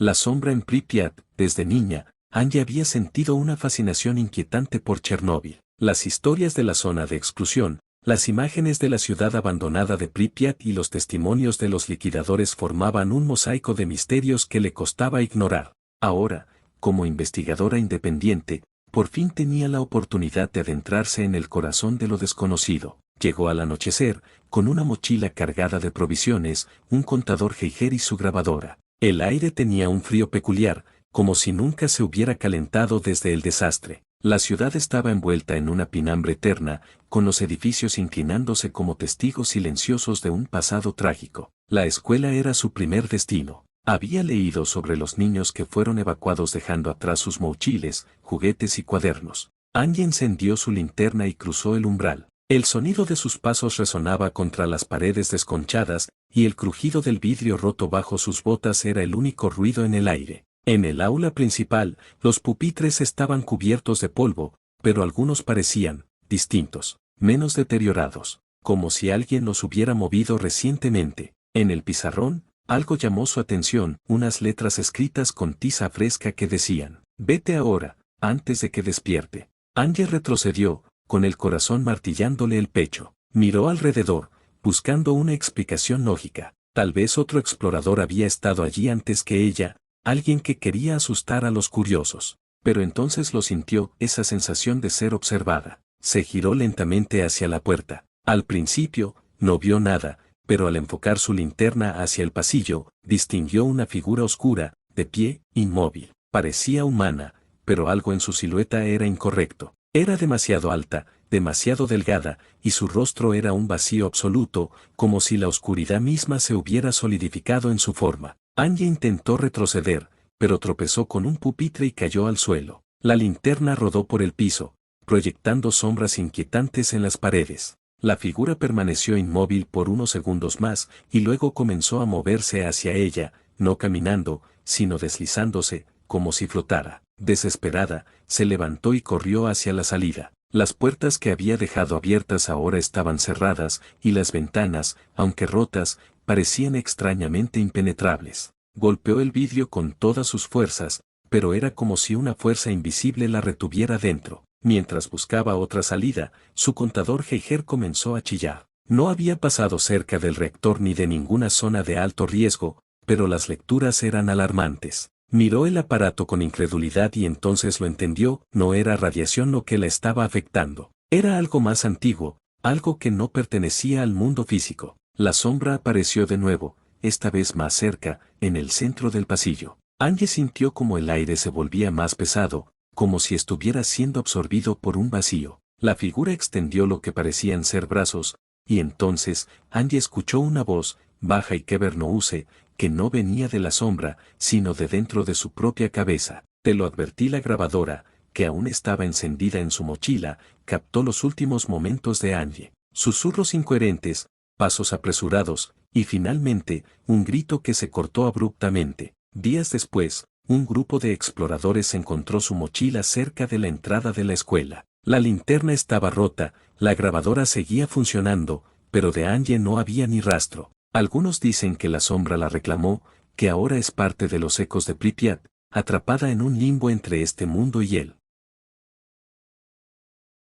La sombra en Pripyat. Desde niña, Angie había sentido una fascinación inquietante por Chernóbil. Las historias de la zona de exclusión, las imágenes de la ciudad abandonada de Pripyat y los testimonios de los liquidadores formaban un mosaico de misterios que le costaba ignorar. Ahora, como investigadora independiente, por fin tenía la oportunidad de adentrarse en el corazón de lo desconocido. Llegó al anochecer, con una mochila cargada de provisiones, un contador Geiger y su grabadora. El aire tenía un frío peculiar, como si nunca se hubiera calentado desde el desastre. La ciudad estaba envuelta en una pinambre eterna, con los edificios inclinándose como testigos silenciosos de un pasado trágico. La escuela era su primer destino. Había leído sobre los niños que fueron evacuados dejando atrás sus mochiles, juguetes y cuadernos. Angie encendió su linterna y cruzó el umbral. El sonido de sus pasos resonaba contra las paredes desconchadas, y el crujido del vidrio roto bajo sus botas era el único ruido en el aire. En el aula principal, los pupitres estaban cubiertos de polvo, pero algunos parecían distintos, menos deteriorados, como si alguien los hubiera movido recientemente. En el pizarrón, algo llamó su atención, unas letras escritas con tiza fresca que decían: «Vete ahora, antes de que despierte». Angie retrocedió, con el corazón martillándole el pecho. Miró alrededor, buscando una explicación lógica. Tal vez otro explorador había estado allí antes que ella, alguien que quería asustar a los curiosos. Pero entonces lo sintió, esa sensación de ser observada. Se giró lentamente hacia la puerta. Al principio, no vio nada, pero al enfocar su linterna hacia el pasillo, distinguió una figura oscura, de pie, inmóvil. Parecía humana, pero algo en su silueta era incorrecto. Era demasiado alta, demasiado delgada, y su rostro era un vacío absoluto, como si la oscuridad misma se hubiera solidificado en su forma. Angie intentó retroceder, pero tropezó con un pupitre y cayó al suelo. La linterna rodó por el piso, proyectando sombras inquietantes en las paredes. La figura permaneció inmóvil por unos segundos más, y luego comenzó a moverse hacia ella, no caminando, sino deslizándose, como si flotara. Desesperada, se levantó y corrió hacia la salida. Las puertas que había dejado abiertas ahora estaban cerradas, y las ventanas, aunque rotas, parecían extrañamente impenetrables. Golpeó el vidrio con todas sus fuerzas, pero era como si una fuerza invisible la retuviera dentro. Mientras buscaba otra salida, su contador Geiger comenzó a chillar. No había pasado cerca del reactor ni de ninguna zona de alto riesgo, pero las lecturas eran alarmantes. Miró el aparato con incredulidad y entonces lo entendió, no era radiación lo que la estaba afectando. Era algo más antiguo, algo que no pertenecía al mundo físico. La sombra apareció de nuevo, esta vez más cerca, en el centro del pasillo. Angie sintió como el aire se volvía más pesado, como si estuviera siendo absorbido por un vacío. La figura extendió lo que parecían ser brazos, y entonces, Angie escuchó una voz, baja y cavernous, que no venía de la sombra, sino de dentro de su propia cabeza. Te lo advertí. La grabadora, que aún estaba encendida en su mochila, captó los últimos momentos de Angie. Susurros incoherentes, pasos apresurados, y finalmente, un grito que se cortó abruptamente. Días después, un grupo de exploradores encontró su mochila cerca de la entrada de la escuela. La linterna estaba rota, la grabadora seguía funcionando, pero de Angie no había ni rastro. Algunos dicen que la sombra la reclamó, que ahora es parte de los ecos de Pripyat, atrapada en un limbo entre este mundo y él.